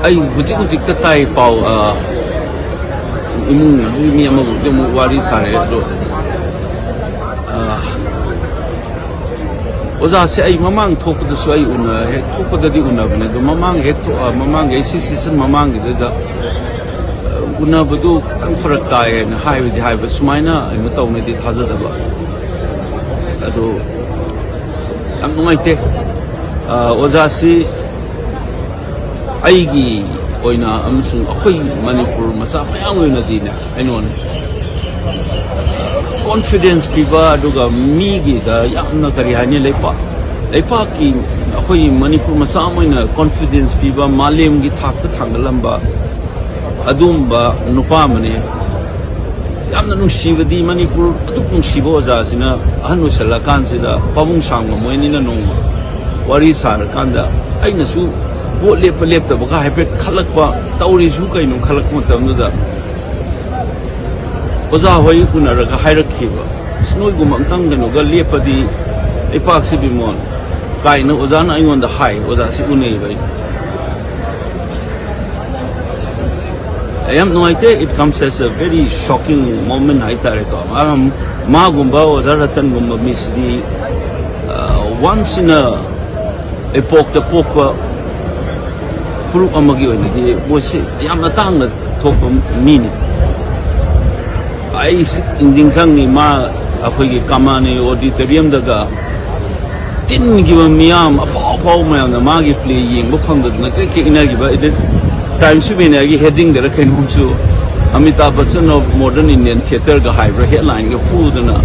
ai hujik ta tai pau imung mi ama wari sare do oza se ai mamang thok da su ai una he thok da di una bne do mamang he to mamang ai si season mamang gi da una badu khang farak tai na hai wi hai ba sumaina ai ma taw ne di thaja da ba ado am ngai te oza si ai gi oina amsung akhoi manipur masa mayang oina di na ainon confidence piba aduga mi gi da yamna kari hani leipa ki akhoi manipur masa moina confidence piba malem gi thak ta thangalamba adumba nupa mane yamna nungshibadi manipur adu nungsibo oza sina ahanu salakan sida pamung sangma moini na nong wari sar kanda aina su bo lepa lepta baka haipet khalakpa tauri su kaino khalak matamda oza hoi kunaraga hairakhiba snoi gumangtang gano ga lepadi ipak si bimol kaino oza na aingon da hai oza si unei bai ayam noite it comes as a very shocking moment haitare ko ma gumba oza ratan gumba misdi once in a epoch the pokwa furuk amagi oina di bosi yamna tangna thokpa mini ai inding sang ni ma akhoi gi kamani auditorium daga tin gi ba miyam afau mayam na ma gi play yeng ba phang da na ke ina gi ba edit time su bene gi heading da rakhen hum su Amitabh Bachchan of modern Indian theater ga hybra headline ga fu da na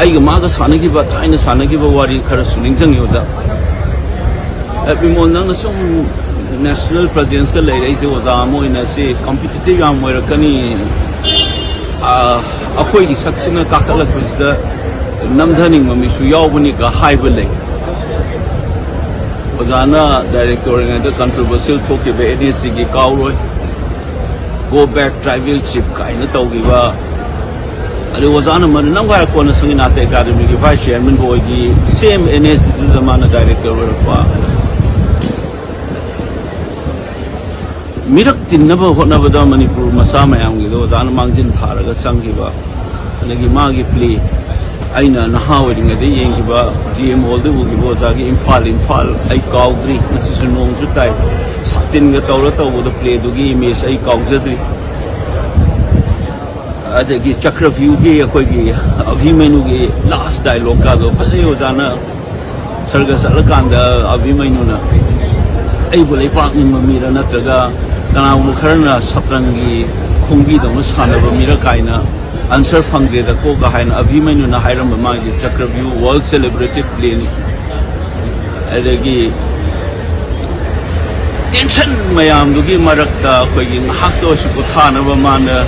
ai ga ma ga sana gi ba thaina sana gi ba wari khara suning sang yoza Bimol nang sum national presence ka lai rai se oza mo ina se competitive yam moira kani akhoi gi saksina takalak prisda namdhaning mami su yawbani ka haiba lai ozana director ngai da controversial thoke be ADC gi kawroi go back tribal-ship kaina tawgi ba ari ozana man nangwa ko na sangina te academy gi vice chairman boy gi same NS da mana director wa mirak tinnaba hotnabada manipur masa mayam gi do zan mangjin tharaga changiba anagi magi play aina naha wedding ade yengiba GM hall de ugi boza gi imphal ai kaudri nasi sunong ju tai satin ga tawra taw do play du gi image ai kaujadri adagi chakra view gi akoi gi avimenu gi last dialogue ka do phale ozana sarga salakanda avimenu na ai bolai pak ni mamira na traga kana mukharna satrangi khungbi dong sanaba mira kaina answer phangre da ko ga haina avimenu na hairam ma gi chakra view world celebrated plane adagi tension mayam dugi marakta khoi gi hak to su ko thana ba mana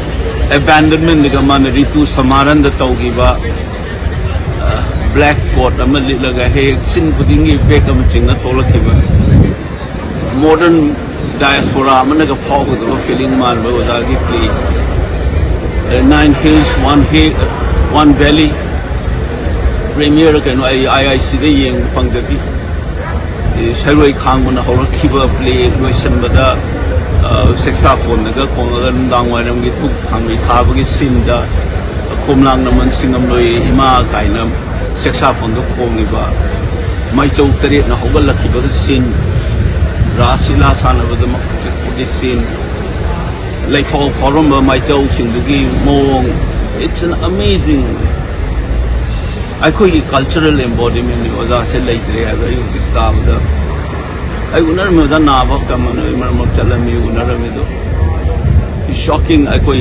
abandonment ga mana ritu samaran da tawgi ba black coat ama lilaga he sin pudingi back am chingna tolakhiba modern diaspora managa phawga do feeling man ba ozagi play 9 hills one valley premier ka no IIC de yeng pangjabi sharoi khanguna horakhiba play loisan bada saxophone naga konga ndang waram gi thuk phangi thabagi sinda khomlang naman singam loi ima kaina saxophone do khongi ba mai chau tare na hogal lakhiba sin Rasila sanabada makudi sin like for Koromba my Shindugi Mong. It's an amazing I call it cultural embodiment because I said like today I use it I would not remember Nava Kamano Marmochalami Unaramido. It's shocking I call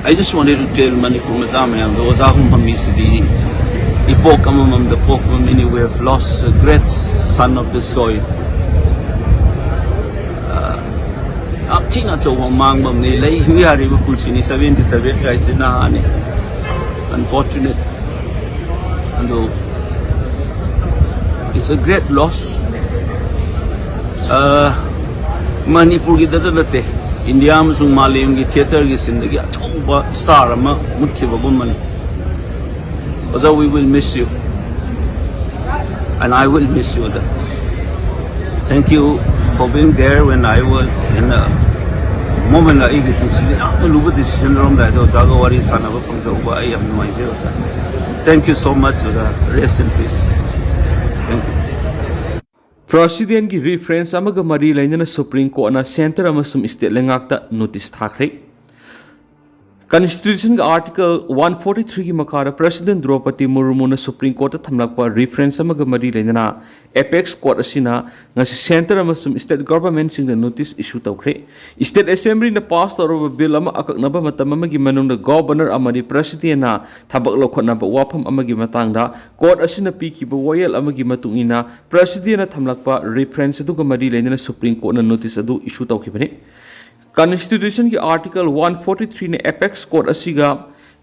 I just wanted to tell Manipur Mazame and those Ahum Hamisidis. Ipokamam the Pokamam many we have lost a great son of the soil. Tina to Mangam Nilay, we are able to see 77 guys in Nahani. Unfortunate. And it's a great loss. Manipur Gidadate, India Malim theatre is in the star Mutkiba woman. Although we will miss you. And I will miss you. Thank you for being there when I was in a moment I decision decision wrong that wari sanaba pangzauba I am noise. Thank you so much. Rest in peace. Thank you. President की reference amaga mari lainana Supreme Court na center amasum state lengakta notice thakre. Constitution का article 143 की मकारा President Draupadi Murmu na Supreme Court thamlakpa reference amaga mari lainana apex court asina ngasi center amasum state government sing the notice issue tawkre. State Assembly na pass tawraba bill ama akaknaba matam amagi manungda governor amadi president na thabak lokhotnaba wafam amagi matangda court asina pikiba wayel amagi matungina president na thamlakpa reference aduga mari lainana Supreme Court na notice adu issue tawkibani. Constitution की article 143 ने apex court असीगा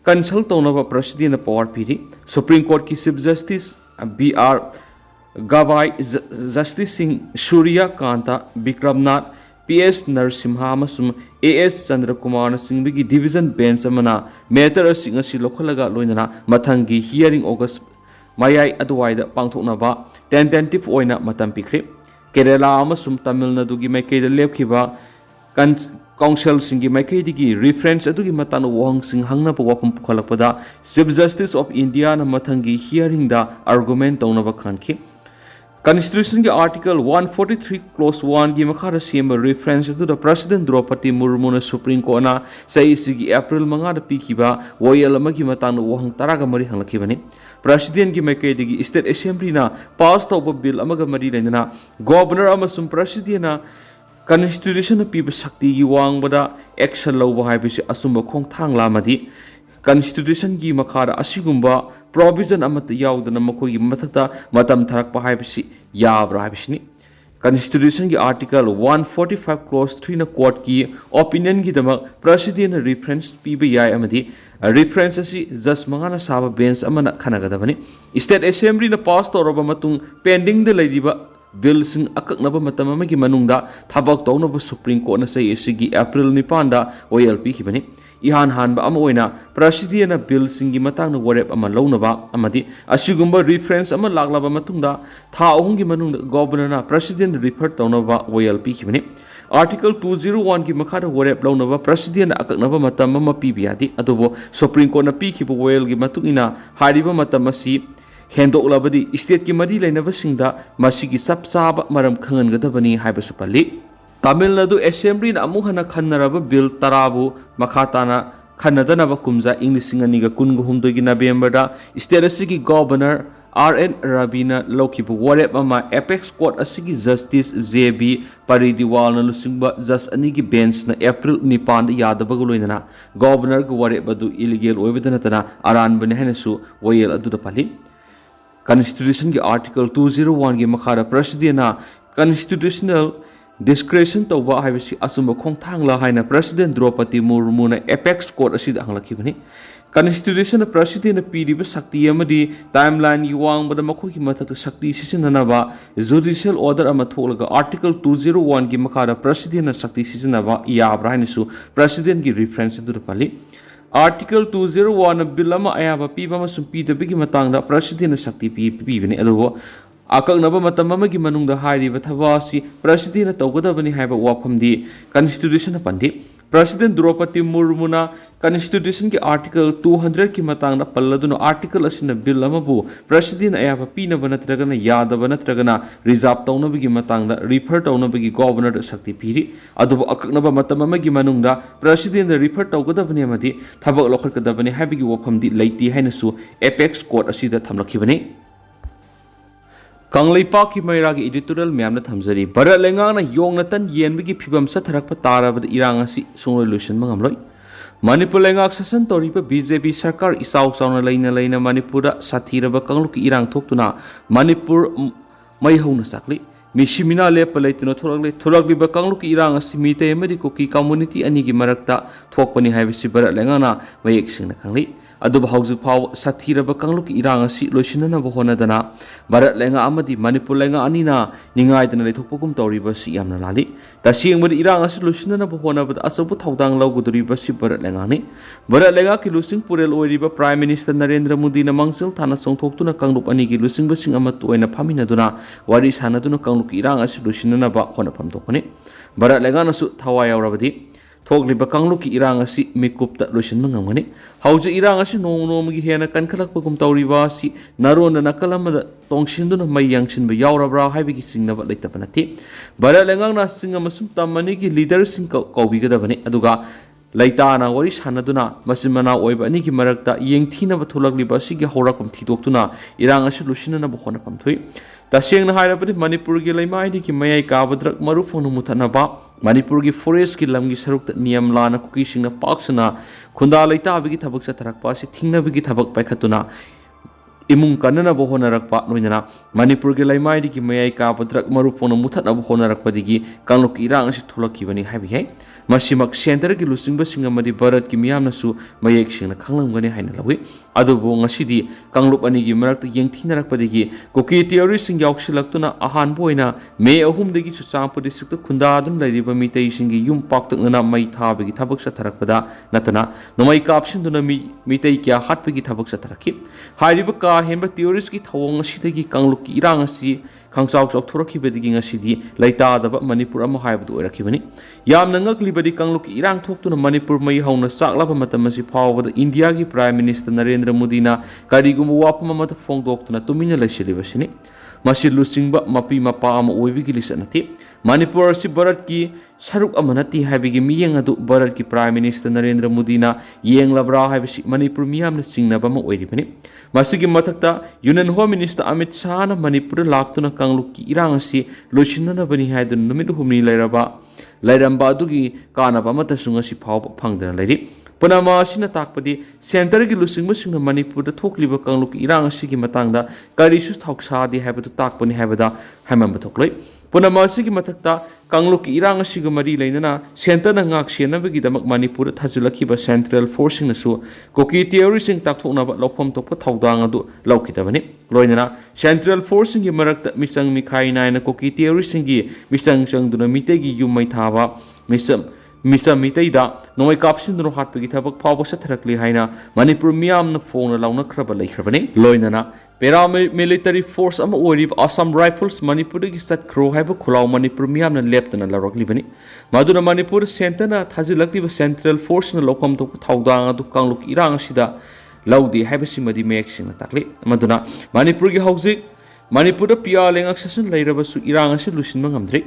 consult होना president ने power पीरी Supreme Court की Chief Justice B.R. Gavai Justice Singh Surya Kanta Bikramnath P.S. Narasimha अमसुम A.S. Chandra Kumar Singh की division bench अमना matter असी ngasi लोखलगा लोइना मथंगी hearing August mayai अदुवाइदा पांगथोकनाबा tentative ओइना मतम पिखरे Kerala अमसुम Tamil Nadu की मैकेदा लेपखिबा Council Singi Maikedi reference adugi matano wang sing hangna pa wapam pukhalakpada Chief Justice of India na matangi hearing the argument tauna ba khanki Constitution ki article 143 clause 1 gi makhara sema reference to the President Draupadi Murmu na Supreme Court na sa isigi April manga da pikiba woyal amagi matano wang taraga mari hanglakibani President ki Maikedi State Assembly na pass tawba bill amaga mari lena Governor amasum President na Constitution na piba sakti gi wang bada action lawba haibisi asumba khong thang lamadi Constitution gi makhara asigumba provision amata yawdana makoi gi mathakta matam tharakpa haibisi yabra haibisini Constitution ki article 145 clause 3 na court ki opinion gi dama president reference piba yai amadi reference asi just mangana saba bench amana khanagadabani State Assembly na pass tawraba matung pending de laidiba bill sing akaknaba matam amagi manungda thabak tawnaba Supreme Court na say isigi April 9 da OLP hibani ihan hanba ama oina president na bill singi matang na warep ama lawnaba amadi asigumba reference ama laglaba matungda tha ahungi manungda governor na president refer tawnaba OLP hibani Article 201 ki makhada warep lawnaba president akaknaba matam ama pibiyadi adobo Supreme Court na pikhiba OL gi matungina hariba matam asi Hendok labadi state ki mari lainaba singda masigi sapsaba maram khangan gadabani haibasu palli Tamil Nadu Assembly na amuhana khannaraba bill tarabu makhatana khannadanaba kumja inglisingani ga kunguhumdo gi November da state asigi governor R.N. Rabina Lokibu warep ama apex court asigi justice J.B. Paridiwal na Luchingba just anigi bench na April 9 da yadaba guloinana governor ga warep badu illegal oibadana tana aran bane hanesu wayel adu da palli Constitution ki article 201 ki makhara president na constitutional discretion tawba haibisi asumba khongthangla haina President Draupadi Murmu na apex court asida hanglakibani Constitution na president na piriba sakti amadi timeline yuwang bada makho ki mathak sakti sisinanaba judicial order ama tholaga article 201 ki makhara president na sakti sisinaba yabra hainisu president ki reference du pali Article 201 bill ama ayaba piba masum pida bigi matangda president na sakti pibini adubo akaknaba matam amagi manungda hairiba thabasi president na tawgadabani haiba wafamdi Constitution na pandi President Draupadi Murmu na Constitution ki article 200 ki matangda palladuna article asina bill amabu president ayaba pina banatragana yadaba natragana reserve tawnabagi matangda refer tawnabagi governor sakti piri adubo akaknaba matam amagi manungda president refer tawgadabani amadi thabak lokhalkadabani haibigi wafamdi leiti hainasu apex court asida thamlakhibani Kanglaipa ki mairagi editorial myamna thamjari bara lengana yongna tan yenbigi phibam satharakpa tarabada irang asi solution mangamloi Manipur lengak sasan toriba BJP sarkar isau sauna laina Manipura sathiraba kangluk irang thoktuna Manipur maihona sakli Mishimina lepa leitino thoragli ba kangluk irang asi mite amadi koki community ani gi marakta thokpani haibisi bara lengana mayek singna kangli ꯑꯗꯨꯕꯨ ꯍꯧꯖꯤꯛ ꯐꯥꯎꯕ ꯁꯥꯊꯤꯔꯕ ꯀꯥꯡꯂꯨꯞꯀꯤ ꯏꯔꯥꯡ ꯑꯁꯤ ꯂꯣꯏꯁꯤꯟꯅꯅꯕ ꯍꯣꯠꯅꯗꯅ ꯚꯥꯔꯠ ꯂꯩꯉꯥꯛ ꯑꯃꯗꯤ ꯃꯅꯤꯄꯨꯔ ꯂꯩꯉꯥꯛ ꯑꯅꯤꯅ ꯅꯤꯡꯉꯥꯏꯗꯅ ꯂꯩꯊꯣꯛꯄꯒꯨꯝ ꯇꯧꯔꯤꯕꯁꯤ ꯌꯥꯝꯅ ꯂꯥꯜꯂꯤ ꯇꯁꯦꯡꯕꯗꯤ ꯏꯔꯥꯡ ꯑꯁꯤ ꯂꯣꯏꯁꯤꯟꯅꯅꯕ ꯍꯣꯠꯅꯕꯗ ꯑꯆꯧꯕ ꯊꯧꯗꯥꯡ ꯂꯧꯒꯗꯧꯔꯤꯕꯁꯤ ꯚꯥꯔꯠ ꯂꯩꯉꯥꯛꯅꯤ ꯚꯥꯔꯠ ꯂꯩꯉꯥꯛꯀꯤ ꯂꯨꯆꯤꯡ ꯄꯨꯔꯦꯜ ꯑꯣꯏꯔꯤꯕ ꯄ꯭ꯔꯥꯏꯝ ꯃꯤꯅꯤꯁꯇꯔ ꯅꯔꯦꯟꯗ꯭ꯔ ꯃꯣꯗꯤꯅ ꯃꯥꯡꯖꯤꯜ ꯊꯥꯅ ꯆꯣꯡꯊꯣꯛꯇꯨꯅ ꯀꯥꯡꯂꯨꯞ ꯑꯅꯤꯒꯤ ꯂꯨꯆꯤꯡꯕꯁꯤꯡ ꯑꯃꯠꯇ ꯑꯣꯏꯅ ꯐꯝꯃꯤꯟꯅꯗꯨꯅ ꯋꯥꯔꯤ ꯁꯥꯟꯅꯗꯨꯅ ꯀꯥꯡꯂꯨꯞꯀꯤ ꯏꯔꯥꯡ ꯑꯁꯤ ꯂꯣꯏꯁꯤꯟꯅꯅꯕ ꯍꯣꯠꯅꯐꯝ ꯊꯣꯛꯄꯅꯤ ꯚꯥꯔꯠ ꯂꯩꯉꯥꯛꯅꯁꯨ ꯊꯋꯥꯏ ꯌꯥꯎꯔꯕꯗꯤ ꯊꯣꯛꯂꯤꯕ ꯀꯥꯡꯂꯨꯞꯀꯤ ꯏꯔꯥꯡ ꯑꯁꯤ ꯃꯤꯀꯨꯞꯇ ꯂꯣꯏꯁꯤꯟꯕ ꯉꯝꯒꯅꯤ ꯍꯧꯖꯤꯛ ꯏꯔꯥꯡ ꯑꯁꯤ ꯅꯣꯡꯃ ꯅꯣꯡꯃꯒꯤ ꯍꯦꯟꯅ ꯀꯟꯈꯠꯂꯛꯄꯒꯨꯝ ꯇꯧꯔꯤꯕ ꯑꯁꯤ ꯅꯔꯣꯟꯗ ꯅꯥꯀꯜ ꯑꯃꯗ ꯇꯣꯡꯁꯤꯟꯗꯨꯅ ꯃꯩ ꯌꯥꯡꯁꯤꯟꯕ ꯌꯥꯎꯔꯕ꯭ꯔꯥ ꯍꯥꯏꯕꯒꯤ ꯆꯤꯡꯅꯕ ꯂꯩꯇꯕ ꯅꯠꯇꯦ ꯚꯥꯔꯠ ꯂꯩꯉꯥꯛꯅ ꯆꯤꯡ ꯑꯃꯁꯨꯡ ꯇꯝ ꯑꯅꯤꯒꯤ ꯂꯤꯗꯔꯁꯤꯡ ꯀꯧꯕꯤꯒꯗꯕꯅꯤ ꯑꯗꯨꯒ ꯂꯩꯇꯥꯅ ꯋꯥꯔꯤ ꯁꯥꯟꯅꯗꯨꯅ ꯃꯆꯤꯟ ꯃꯅꯥꯎ ꯑꯣꯏꯕ ꯑꯅꯤꯒꯤ ꯃꯔꯛꯇ ꯌꯦꯡꯊꯤꯅꯕ ꯊꯣꯛꯂꯛꯂꯤꯕ ꯑꯁꯤꯒꯤ ꯍꯧꯔꯛꯐꯝ ꯊꯤꯗꯣꯛꯇꯨꯅ ꯏꯔꯥꯡ ꯑꯁꯤ ꯂꯣꯏꯁꯤꯟꯅꯅꯕ ꯍꯣꯠꯅꯐꯝ ꯊꯣꯛꯏ ꯇꯁꯦꯡꯅ ꯍꯥꯏꯔꯕꯗꯤ ꯃꯅꯤꯄꯨꯔꯒꯤ ꯂꯩꯃꯥꯏꯗꯒꯤ ꯃꯌꯥꯏ ꯀꯥꯕ ꯗ꯭ꯔꯒ ꯃꯔꯨ ꯐꯪꯅ ꯃꯨꯊꯠꯅꯕ ꯃꯅꯤꯄꯨꯔꯒꯤ ꯐꯣꯔꯦꯁꯀꯤ ꯂꯝꯒꯤ ꯁꯔꯨꯛꯇ ꯅꯤꯌꯝ ꯂꯥꯟꯅ ꯀꯨꯀꯤꯁꯤꯡꯅ ꯄꯥꯛꯁꯟꯅ ꯈꯨꯟꯗꯥ ꯂꯩꯇꯥꯕꯒꯤ ꯊꯕꯛ ꯆꯠꯊꯔꯛꯄ ꯑꯁꯤ ꯊꯤꯡꯅꯕꯒꯤ ꯊꯕꯛ ꯄꯥꯏꯈꯠꯇꯨꯅ ꯏꯃꯨꯡ ꯀꯟꯅꯅꯕ ꯍꯣꯠꯅꯔꯛꯄ ꯂꯣꯏꯅꯅ ꯃꯅꯤꯄꯨꯔꯒꯤ ꯂꯩꯃꯥꯏꯗꯒꯤ ꯃꯌꯥꯏ ꯀꯥꯕ ꯗ꯭ꯔꯒ ꯃꯔꯨ ꯐꯪꯅ ꯃꯨꯊꯠꯅꯕ ꯍꯣꯠꯅꯔꯛꯄꯗꯒꯤ ꯀꯥꯡꯂꯨꯞꯀꯤ ꯏꯔꯥꯡ ꯑꯁꯤ ꯊꯣꯛꯂꯛꯈꯤꯕꯅꯤ ꯍꯥꯏꯕ ꯌꯥꯏ ꯃꯁꯤꯃꯛ ꯁꯦꯟꯇꯔꯒꯤ ꯂꯨꯆꯤꯡꯕꯁꯤꯡ ꯑꯃꯗꯤ ꯚꯥꯔꯠꯀꯤ ꯃꯤꯌꯥꯝꯅꯁꯨ ꯃꯌꯦꯛ ꯁꯦꯡꯅ ꯈꯪꯂꯝꯒꯅꯤ ꯍꯥꯏꯅ ꯂꯧꯏ ꯑꯗꯨꯕꯨ ꯉꯁꯤꯗꯤ ꯀꯥꯡꯂꯨꯞ ꯑꯅꯤꯒꯤ ꯃꯔꯛꯇ ꯌꯦꯡꯊꯤꯅꯔꯛꯄꯗꯒꯤ ꯀꯨꯀꯤ ꯇꯤꯑꯣꯔꯤꯁꯤꯡ ꯌꯥꯎꯁꯤꯜꯂꯛꯇꯨꯅ ꯑꯍꯥꯟꯕ ꯑꯣꯏꯅ ꯃꯦ 3ꯗꯒꯤ ꯆꯨꯔꯆꯥꯟꯄꯨꯔ ꯗꯤꯁꯇ꯭ꯔꯤꯛꯇ ꯈꯨꯟꯗꯥꯗꯨꯅ ꯂꯩꯔꯤꯕ ꯃꯤꯇꯩꯁꯤꯡꯒꯤ ꯌꯨꯝ ꯄꯥꯛꯇꯛꯅꯅ ꯃꯩ ꯊꯥꯕꯒꯤ ꯊꯕꯛ ꯆꯠꯊꯔꯛꯄꯗ ꯅꯠꯇꯅ ꯅꯣꯡꯃꯩ ꯀꯥꯞꯁꯤꯟꯗꯨꯅ ꯃꯤꯇꯩ ꯀꯌꯥ ꯍꯥꯠꯄꯒꯤ ꯊꯕꯛ ꯆꯠꯊꯔꯛꯈꯤ ꯍꯥꯏꯔꯤꯕ ꯀꯥ ꯍꯦꯟꯕ ꯇꯤꯑꯣꯔꯤꯁꯀꯤ ꯊꯧꯑꯣꯡ ꯑꯁꯤꯗꯒꯤ ꯀꯥꯡꯂꯨꯞꯀꯤ ꯏꯔꯥꯡ ꯑꯁꯤ ꯈꯪꯆꯥꯎ ꯆꯥꯎꯊꯣꯔꯛꯈꯤꯕꯗꯒꯤ ꯉꯁꯤꯗꯤ ꯂꯩꯇꯥꯗꯕ ꯃꯅꯤꯄꯨꯔ ꯑꯃ ꯍꯥꯏꯕꯗꯨ ꯑꯣꯏꯔꯛꯈꯤꯕꯅꯤ ꯌꯥꯝꯅ ꯉꯛꯂꯤꯕꯗꯤ ꯀꯥꯡꯂꯨꯞꯀꯤ ꯏꯔꯥꯡ ꯊꯣꯛꯇꯨꯅ ꯃꯅꯤꯄꯨꯔ ꯃꯩ ꯍꯧꯅ ꯆꯥꯛꯂꯕ ꯃꯇꯝ ꯑꯁꯤ ꯐꯥꯎꯕꯗ ꯏꯟꯗꯤꯌꯥꯒꯤ ꯄ꯭ꯔꯥꯏꯝ ꯃꯤꯅꯤꯁꯇꯔ ꯅꯔꯦꯟꯗ꯭ꯔ ꯃꯣꯗꯤꯅ ꯀꯔꯤꯒꯨꯝꯕ ꯋꯥꯐꯝ ꯑꯃꯠꯇ ꯐꯣꯡꯗꯣꯛꯇꯨꯅ ꯇꯨꯃꯤꯟꯅ ꯂꯩꯁꯤꯜꯂꯤꯕꯁꯤꯅꯤ ꯃꯁꯤ ꯂꯨꯆꯤꯡꯕ ꯃꯄꯤ ꯃꯄꯥ ꯑꯃ ꯑꯣꯏꯕꯒꯤ ꯂꯤꯆꯠ ꯅꯠꯇꯦ ꯃꯅꯤꯄꯨꯔ ꯑꯁꯤ ꯚꯥꯔꯠꯀꯤ ꯁꯔꯨꯛ ꯑꯃ ꯅꯠꯇꯦ ꯍꯥꯏꯕꯒꯤ ꯃꯤꯠꯌꯦꯡ ꯑꯗꯨ ꯚꯥꯔꯠꯀꯤ ꯄ꯭ꯔꯥꯏꯝ ꯃꯤꯅꯤꯁꯇꯔ ꯅꯔꯦꯟꯗ꯭ꯔ ꯃꯣꯗꯤꯅ ꯌꯦꯡꯂꯕ꯭ꯔꯥ ꯍꯥꯏꯕꯁꯤ ꯃꯅꯤꯄꯨꯔ ꯃꯤꯌꯥꯝꯅ ꯆꯤꯡꯅꯕ ꯑꯃ ꯑꯣꯏꯔꯤꯕꯅꯤ ꯃꯁꯤꯒꯤ ꯃꯊꯛꯇ ꯌꯨꯅꯤꯌꯟ ꯍꯣꯝ ꯃꯤꯅꯤꯁꯇꯔ ꯑꯃꯤꯠ ꯁꯥꯍꯅ ꯃꯅꯤꯄꯨꯔꯗ ꯂꯥꯛꯇꯨꯅ ꯀꯥꯡꯂꯨꯞꯀꯤ ꯏꯔꯥꯡ ꯑꯁꯤ ꯂꯣꯏꯁꯤꯟꯅꯅꯕꯅꯤ ꯍꯥꯏꯗꯨꯅ ꯅꯨꯃꯤꯠ ꯍꯨꯝꯅꯤ ꯂꯩꯔꯝꯕ ꯑꯗꯨꯒꯤ ꯀꯥꯟꯅꯕ ꯑꯃꯠꯇꯁꯨ ꯉꯁꯤ ꯐꯥꯎꯕ ꯐꯪꯗꯅ ꯂꯩꯔꯤ ꯄꯨꯝꯅꯃꯛ ꯑꯁꯤꯅ ꯇꯥꯛꯄꯗꯤ ꯁꯦꯟꯇꯔꯒꯤ ꯂꯨꯆꯤꯡꯕꯁꯤꯡꯅ ꯃꯅꯤꯄꯨꯔꯗ ꯊꯣꯛꯂꯤꯕ ꯀꯥꯡꯂꯨꯞꯀꯤ ꯏꯔꯥꯡ ꯑꯁꯤꯒꯤ ꯃꯇꯥꯡꯗ ꯀꯔꯤꯁꯨ ꯊꯧꯁꯥꯗꯦ ꯍꯥꯏꯕꯗꯨ ꯇꯥꯛꯄꯅꯤ ꯍꯥꯏꯕꯗ ꯍꯥꯏꯃꯟꯕ ꯊꯣꯛꯂꯣꯏ ꯄꯨꯝꯅꯃꯛ ꯑꯁꯤꯒꯤ ꯃꯊꯛꯇ ꯀꯥꯡꯂꯨꯞꯀꯤ ꯏꯔꯥꯡ ꯑꯁꯤꯒ ꯃꯔꯤ ꯂꯩꯅꯅ ꯁꯦꯟꯇꯔꯅ ꯉꯥꯛ ꯁꯦꯟꯅꯕꯒꯤꯗꯃꯛ ꯃꯅꯤꯄꯨꯔꯗ ꯊꯥꯖꯤꯜꯂꯛꯈꯤꯕ ꯁꯦꯟꯇ꯭ꯔꯦꯜ ꯐꯣꯔꯁꯁꯤꯡꯅꯁꯨ ꯀꯨꯀꯤ ꯇꯤꯑꯣꯔꯤꯁꯤꯡ ꯇꯥꯛꯊꯣꯛꯅꯕ ꯂꯧꯐꯝ ꯊꯣꯛꯄ ꯊꯧꯗꯥꯡ ꯑꯗꯨ ꯂꯧꯈꯤꯗꯕꯅꯤ ꯂꯣꯏꯅꯅ ꯁꯦꯟꯇ꯭ꯔꯦꯜ ꯐꯣꯔꯁꯁꯤꯡꯒꯤ ꯃꯔꯛꯇ ꯃꯤꯆꯪ ꯃꯤꯈꯥꯏ ꯅꯥꯏꯅ ꯀꯨꯀꯤ ꯇꯤꯑꯣꯔꯤꯁꯤꯡꯒꯤ ꯃꯤꯆꯪ ꯆꯪꯗꯨꯅ ꯃꯤꯇꯩꯒꯤ ꯌꯨꯝ ꯃꯩ ꯊꯥꯕ ꯃꯤꯆꯝ ꯃꯤꯇꯩꯗ ꯅꯣꯡꯃꯩ ꯀꯥꯞꯁꯤꯟꯗꯨꯅ ꯍꯥꯠꯄꯒꯤ ꯊꯕꯛ ꯐꯥꯎꯕ ꯆꯠꯊꯔꯛꯂꯤ ꯍꯥꯏꯅ ꯃꯅꯤꯄꯨꯔ ꯃꯤꯌꯥꯝꯅ ꯐꯣꯡꯅ ꯂꯥꯎꯅꯈ꯭ꯔꯕ ꯂꯩꯈ꯭ꯔꯕꯅꯤ ꯂꯣꯏꯅꯅ ꯄꯦꯔꯥꯃꯤꯂꯤꯇꯔꯤ ꯐꯣꯔꯁ ꯑꯃ ꯑꯣꯏꯔꯤꯕ ꯑꯁꯥꯝ ꯔꯥꯏꯐꯜꯁ ꯃꯅꯤꯄꯨꯔꯗꯒꯤ ꯆꯠꯈ꯭ꯔꯣ ꯍꯥꯏꯕ ꯈꯨꯜꯂꯥꯎ ꯃꯅꯤꯄꯨꯔ ꯃꯤꯌꯥꯝꯅ ꯂꯦꯞꯇꯅ ꯂꯧꯔꯛꯂꯤꯕꯅꯤ ꯃꯗꯨꯅ ꯃꯅꯤꯄꯨꯔ ꯁꯦꯟꯇꯔꯅ ꯊꯥꯖꯤꯜꯂꯛꯂꯤꯕ ꯁꯦꯟꯇ꯭ꯔꯦꯜ ꯐꯣꯔꯁꯅ ꯂꯧꯐꯝ ꯊꯣꯛꯄ ꯊꯧꯗꯥꯡ ꯑꯗꯨ ꯀꯥꯡꯂꯨꯞꯀꯤ ꯏꯔꯥꯡ ꯑꯁꯤꯗ ꯂꯧꯗꯦ ꯍꯥꯏꯕꯁꯤꯃꯗꯤ ꯃꯌꯦꯛ ꯁꯦꯡꯅ ꯇꯥꯛꯂꯤ ꯃꯗꯨꯅ ꯃꯅꯤꯄꯨꯔꯗ ꯄꯤꯌꯥ ꯂꯩꯉꯥꯛ ꯁꯦꯁꯟ ꯂꯩꯔꯕꯁꯨ ꯏꯔꯥꯡ ꯑꯁꯤ ꯂꯣꯏꯁꯤꯟꯕ ꯉꯝꯗ꯭ꯔꯤ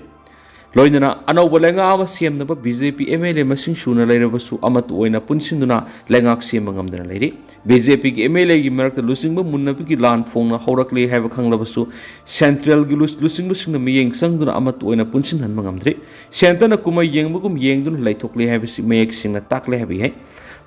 ꯂꯣꯏꯅꯅ ꯑꯅꯧꯕ ꯂꯩꯉꯥꯛ ꯑꯃ ꯁꯦꯝꯅꯕ BJP MLA ꯃꯁꯤꯡ ꯁꯨꯅ ꯂꯩꯔꯕꯁꯨ ꯑꯃꯠꯇ ꯑꯣꯏꯅ ꯄꯨꯟꯁꯤꯟꯗꯨꯅ ꯂꯩꯉꯥꯛ ꯁꯦꯝꯕ ꯉꯝꯗꯅ ꯂꯩꯔꯤ BJPꯒꯤ MLAꯒꯤ ꯃꯔꯛꯇ ꯂꯨꯆꯤꯡꯕ ꯃꯨꯟꯅꯕꯒꯤ ꯂꯥꯟ ꯐꯣꯡꯅ ꯍꯧꯔꯛꯂꯦ ꯍꯥꯏꯕ ꯈꯪꯂꯕꯁꯨ ꯁꯦꯟꯇ꯭ꯔꯦꯜꯒꯤ ꯂꯨꯆꯤꯡꯕꯁꯤꯡꯅ ꯃꯤꯠꯌꯦꯡ ꯆꯪꯗꯨꯅ ꯑꯃꯠꯇ ꯑꯣꯏꯅ ꯄꯨꯟꯁꯤꯟꯍꯟꯕ ꯉꯝꯗ꯭ꯔꯤ ꯁꯦꯟꯇꯔꯅ ꯀꯨꯝꯍꯩ ꯌꯦꯡꯕꯒꯨꯝ ꯌꯦꯡꯗꯨꯅ ꯂꯩꯊꯣꯛꯂꯦ ꯍꯥꯏꯕꯁꯤ ꯃꯌꯦꯛ ꯁꯦꯡꯅ ꯇꯥꯛꯂꯦ ꯍꯥꯏꯕ ꯌꯥꯏ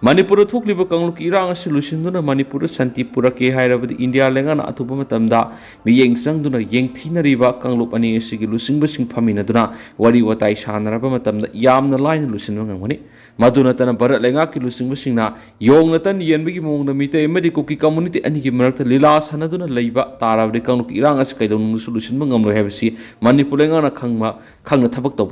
ꯃꯅꯤꯄꯨꯔꯗ ꯊꯣꯛꯂꯤꯕ ꯀꯥꯡꯂꯨꯞꯀꯤ ꯏꯔꯥꯡ ꯑꯁꯤ ꯂꯣꯏꯁꯤꯟꯗꯨꯅ ꯃꯅꯤꯄꯨꯔꯗ ꯁꯥꯟꯇꯤ ꯄꯨꯔꯛꯀꯦ ꯍꯥꯏꯔꯕꯗꯤ ꯏꯟꯗꯤꯌా ꯂꯩꯉꯥꯛꯅ ꯑꯊꯨꯕ ꯃꯇꯝꯗ ꯃꯤꯠꯌꯦꯡ ꯆꯪꯗꯨꯅ ꯌꯦꯡꯊꯤꯅꯔꯤꯕ ꯀꯥꯡꯂꯨꯞ ꯑꯅꯤ ꯑꯁꯤꯒꯤ ꯂꯨꯆꯤꯡꯕꯁꯤꯡ ꯐꯝꯃꯤꯟꯅꯗꯨꯅ ꯋꯥꯔꯤ ꯋꯥꯇꯥꯏ ꯁꯥꯟꯅꯔꯕ ꯃꯇꯝꯗ ꯌꯥꯝꯅ ꯂꯥꯏꯅ ꯂꯣꯏꯁꯤꯟꯕ ꯉꯝꯒꯅꯤ ꯃꯗꯨ ꯅꯠꯇꯅ ꯚꯥꯔꯠ ꯂꯩꯉꯥꯛꯀꯤ ꯂꯨꯆꯤꯡꯕꯁꯤꯡꯅ ꯌꯣꯡꯅ ꯇꯟ ꯌꯦꯟꯕꯒꯤ ꯃꯑꯣꯡꯗ ꯃꯤꯇꯩ ꯑꯃꯗꯤ ꯀꯨꯀꯤ ꯀꯝꯃꯨꯅꯤꯇꯤ ꯑꯅꯤꯒꯤ ꯃꯔꯛꯇ ꯂꯤꯂꯥ ꯁꯥꯟꯅꯗꯨꯅ ꯂꯩꯕ ꯇꯥꯔꯕꯗꯤ ꯀꯥꯡꯂꯨꯞꯀꯤ ꯏꯔꯥꯡ ꯑꯁꯤ ꯀꯩꯗꯧꯅꯨꯡꯗꯁꯨ ꯂꯣꯏꯁꯤꯟꯕ ꯉꯝꯂꯣꯏ ꯍꯥꯏꯕꯁꯤ ꯃꯅꯤꯄꯨꯔ ꯂꯩꯉꯥꯛꯅ ꯈꯪꯅ ꯊꯕꯛ ꯇꯧꯕ